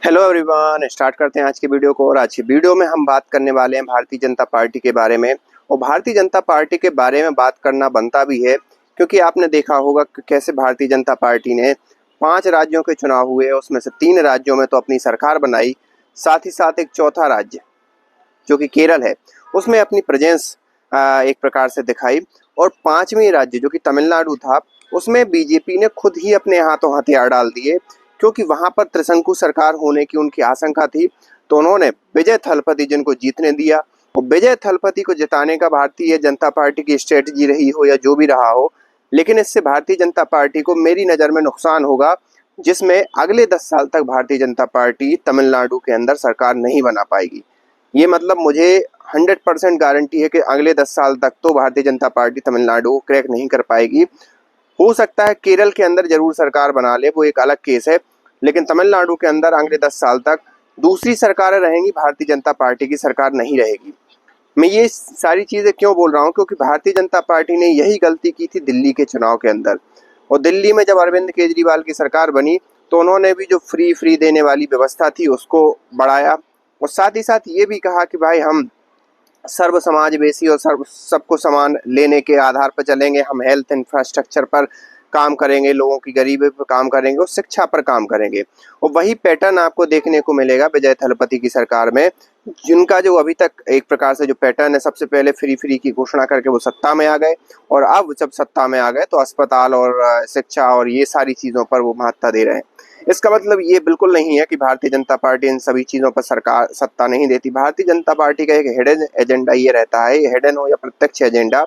Hello everyone, start करते हैं आज की वीडियो को। और आज की वीडियो में हम बात करने वाले हैं भारतीय जनता पार्टी के बारे में। और भारतीय जनता पार्टी के बारे में बात करना बनता भी है क्योंकि आपने देखा होगा कि कैसे भारतीय जनता पार्टी ने 5 राज्यों के चुनाव हुए, उसमें से 3 राज्यों में तो अपनी सरकार बनाई, साथ ही साथ एक चौथा राज्य जो कि केरल है उसमें अपनी प्रेजेंस एक प्रकार से दिखाई। और 5वें राज्य जो कि तमिलनाडु था उसमें बीजेपी ने खुद ही अपने हाथों हथियार डाल दिए क्योंकि वहां पर त्रिशंकु सरकार होने की उनकी आशंका थी। तो उन्होंने विजय थलपति जिनको जीतने दिया। और विजय थलपति को जिताने का भारतीय जनता पार्टी की स्ट्रेटजी रही हो या जो भी रहा हो, लेकिन इससे भारतीय जनता पार्टी को मेरी नज़र में नुकसान होगा, जिसमें अगले 10 साल तक भारतीय जनता पार्टी तमिलनाडु के अंदर सरकार नहीं बना पाएगी। ये मतलब मुझे 100% गारंटी है कि अगले 10 साल तक तो भारतीय जनता पार्टी तमिलनाडु क्रैक नहीं कर पाएगी। हो सकता है केरल के अंदर जरूर सरकार बना ले, वो एक अलग केस है, लेकिन तमिलनाडु के अंदर अगले 10 साल तक दूसरी सरकारें रहेंगी, भारतीय जनता पार्टी की सरकार नहीं रहेगी। मैं ये सारी चीज़ें क्यों बोल रहा हूँ, क्योंकि भारतीय जनता पार्टी ने यही गलती की थी दिल्ली के चुनाव के अंदर। और दिल्ली में जब अरविंद केजरीवाल की सरकार बनी तो उन्होंने भी जो फ्री देने वाली व्यवस्था थी उसको बढ़ाया। और साथ ही साथ ये भी कहा कि भाई हम सर्व समावेशी और सबको समान लेने के आधार पर चलेंगे, हम हेल्थ इंफ्रास्ट्रक्चर पर काम करेंगे, लोगों की गरीबी पर काम करेंगे और शिक्षा पर काम करेंगे। और वही पैटर्न आपको देखने को मिलेगा विजय थलपति की सरकार में, जिनका जो अभी तक एक प्रकार से जो पैटर्न है, सबसे पहले फ्री की घोषणा करके वो सत्ता में आ गए और अब जब सत्ता में आ गए तो अस्पताल और शिक्षा और ये सारी चीज़ों पर वो महत्ता दे रहे हैं। इसका मतलब ये बिल्कुल नहीं है कि भारतीय जनता पार्टी इन सभी चीज़ों पर सरकार सत्ता नहीं देती। भारतीय जनता पार्टी का एक हिडन एजेंडा ये रहता है, हिडन हो या प्रत्यक्ष एजेंडा,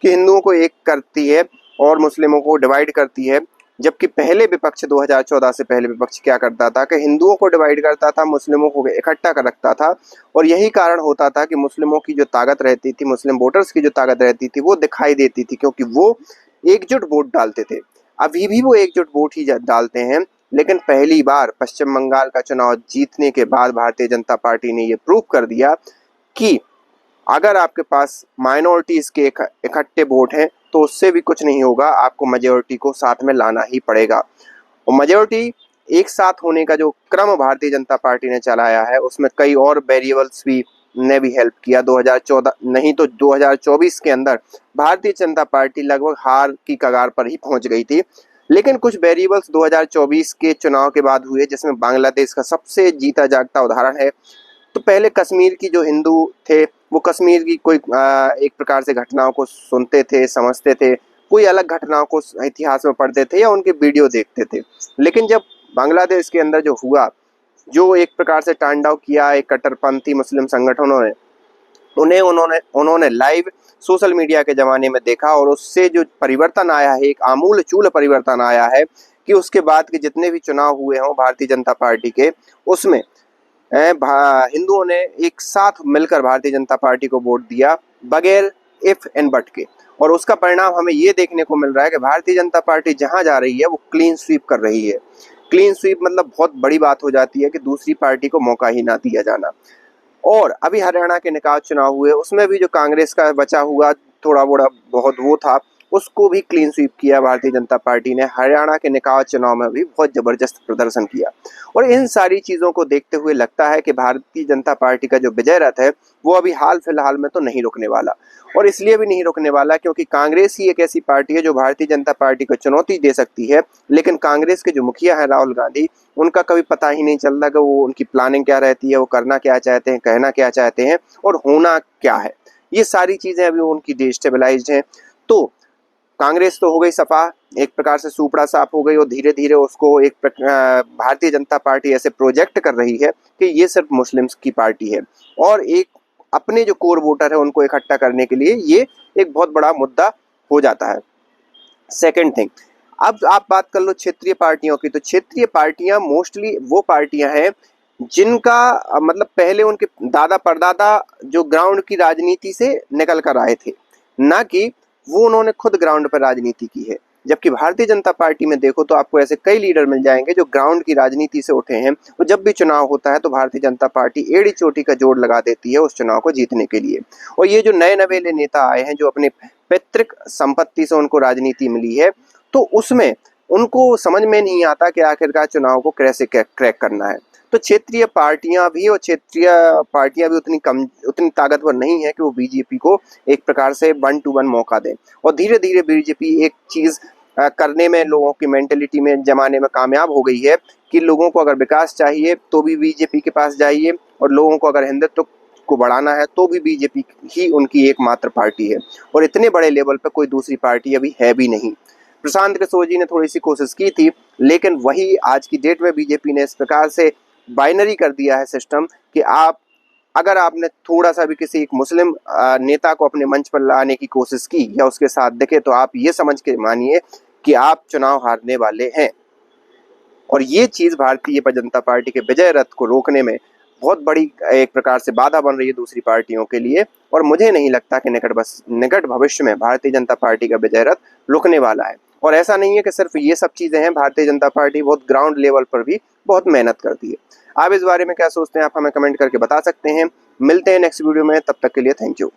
कि हिंदुओं को एक करती है और मुस्लिमों को डिवाइड करती है। जबकि पहले विपक्ष 2014 से पहले विपक्ष क्या करता था कि हिंदुओं को डिवाइड करता था, मुस्लिमों को इकट्ठा कर रखता था। और यही कारण होता था कि मुस्लिमों की जो ताकत रहती थी, मुस्लिम वोटर्स की जो ताकत रहती थी, वो दिखाई देती थी क्योंकि वो एकजुट वोट डालते थे। अभी भी वो एकजुट वोट ही डालते हैं, लेकिन पहली बार पश्चिम बंगाल का चुनाव जीतने के बाद भारतीय जनता पार्टी ने ये प्रूव कर दिया कि अगर आपके पास माइनॉरिटीज के इकट्ठे वोट हैं तो उससे भी कुछ नहीं होगा, आपको मेजोरिटी को साथ में लाना ही पड़ेगा। और मेजोरिटी एक साथ होने का जो क्रम भारतीय जनता पार्टी ने चलाया है उसमें कई और वेरिएबल्स भी ने भी हेल्प किया। 2014 नहीं तो 2024 के अंदर भारतीय जनता पार्टी लगभग हार की कगार पर ही पहुंच गई थी। लेकिन कुछ वेरिएबल्स 2024 के चुनाव के बाद हुए, जिसमें बांग्लादेश का सबसे जीता जागता उदाहरण है। तो पहले कश्मीर की जो हिंदू थे वो कश्मीर की कोई एक प्रकार से घटनाओं को सुनते थे, समझते थे, कोई अलग घटनाओं को इतिहास में पढ़ते थे या उनके वीडियो देखते थे। लेकिन जब बांग्लादेश के अंदर जो हुआ, जो एक प्रकार से तांडव किया एक कट्टरपंथी मुस्लिम संगठनों ने, उन्होंने लाइव सोशल मीडिया के ज़माने में देखा और उससे जो परिवर्तन आया है, एक आमूल-चूल परिवर्तन आया है कि उसके बाद के जितने भी चुनाव हुए हों भारतीय जनता पार्टी के, उसमें हिंदुओं ने एक साथ मिलकर भारतीय जनता पार्टी को वोट दिया बगैर इफ एंड बट के। और उसका परिणाम हमें ये देखने को मिल रहा है कि भारतीय जनता पार्टी जहां जा रही है वो क्लीन स्वीप कर रही है। क्लीन स्वीप मतलब बहुत बड़ी बात हो जाती है कि दूसरी पार्टी को मौका ही ना दिया जाना। और अभी हरियाणा के निकाय चुनाव हुए उसमें भी जो कांग्रेस का बचा हुआ थोड़ा बड़ा बहुत वो था, उसको भी क्लीन स्वीप किया भारतीय जनता पार्टी ने। हरियाणा के निकाय चुनाव में भी बहुत जबरदस्त प्रदर्शन किया। और इन सारी चीज़ों को देखते हुए लगता है कि भारतीय जनता पार्टी का जो विजय रथ है वो अभी हाल फिलहाल में तो नहीं रुकने वाला। और इसलिए भी नहीं रुकने वाला क्योंकि कांग्रेस ही एक ऐसी पार्टी है जो भारतीय जनता पार्टी को चुनौती दे सकती है। लेकिन कांग्रेस के जो मुखिया हैं राहुल गांधी, उनका कभी पता ही नहीं चलता कि वो उनकी प्लानिंग क्या रहती है, वो करना क्या चाहते हैं, कहना क्या चाहते हैं और होना क्या है। ये सारी चीज़ें अभी उनकी डिस्टेबलाइज्ड हैं। तो कांग्रेस तो हो गई सफा, एक प्रकार से सुपड़ा साफ हो गई और धीरे धीरे उसको एक भारतीय जनता पार्टी ऐसे प्रोजेक्ट कर रही है कि ये सिर्फ मुस्लिम्स की पार्टी है और एक अपने जो कोर वोटर है उनको इकट्ठा करने के लिए ये एक बहुत बड़ा मुद्दा हो जाता है। सेकंड थिंग, अब आप बात कर लो क्षेत्रीय पार्टियों की, तो क्षेत्रीय पार्टियां मोस्टली वो पार्टियां हैं जिनका मतलब पहले उनके दादा परदादा जो ग्राउंड की राजनीति से निकल कर आए थे, ना कि वो उन्होंने खुद ग्राउंड पर राजनीति की है। जबकि भारतीय जनता पार्टी में देखो तो आपको ऐसे कई लीडर मिल जाएंगे जो ग्राउंड की राजनीति से उठे हैं और जब भी चुनाव होता है तो भारतीय जनता पार्टी एड़ी चोटी का जोड़ लगा देती है उस चुनाव को जीतने के लिए। और ये जो नए नवेले नेता आए हैं जो अपने पैतृक संपत्ति से उनको राजनीति मिली है, तो उसमें उनको समझ में नहीं आता कि आखिरकार चुनाव को कैसे क्रैक करना है। तो क्षेत्रीय पार्टियां भी उतनी ताकतवर नहीं है कि वो बीजेपी को एक प्रकार से 1 to 1 मौका दें। और धीरे धीरे बीजेपी एक चीज करने में, लोगों की मेंटेलिटी में जमाने में कामयाब हो गई है कि लोगों को अगर विकास चाहिए तो भी बीजेपी के पास जाइए, और लोगों को अगर हिंदुत्व को बढ़ाना है तो भी बीजेपी ही उनकी एकमात्र पार्टी है। और इतने बड़े लेवल पर कोई दूसरी पार्टी अभी है भी नहीं। प्रशांत किशोर जी ने थोड़ी सी कोशिश की थी, लेकिन वही आज की डेट में बीजेपी ने इस प्रकार से बाइनरी कर दिया है सिस्टम कि अगर आपने थोड़ा सा भी किसी एक मुस्लिम नेता को अपने मंच पर लाने की कोशिश की या उसके साथ दिखे, तो आप ये समझ के मानिए कि आप चुनाव हारने वाले हैं। और ये चीज भारतीय जनता पार्टी के विजय रथ को रोकने में बहुत बड़ी एक प्रकार से बाधा बन रही है दूसरी पार्टियों के लिए। और मुझे नहीं लगता कि निकट भविष्य में भारतीय जनता पार्टी का विजय रथ रुकने वाला है। और ऐसा नहीं है कि सिर्फ ये सब चीजें हैं, भारतीय जनता पार्टी बहुत ग्राउंड लेवल पर भी बहुत मेहनत करती है। आप इस बारे में क्या सोचते हैं, आप हमें कमेंट करके बता सकते हैं। मिलते हैं नेक्स्ट वीडियो में, तब तक के लिए थैंक यू।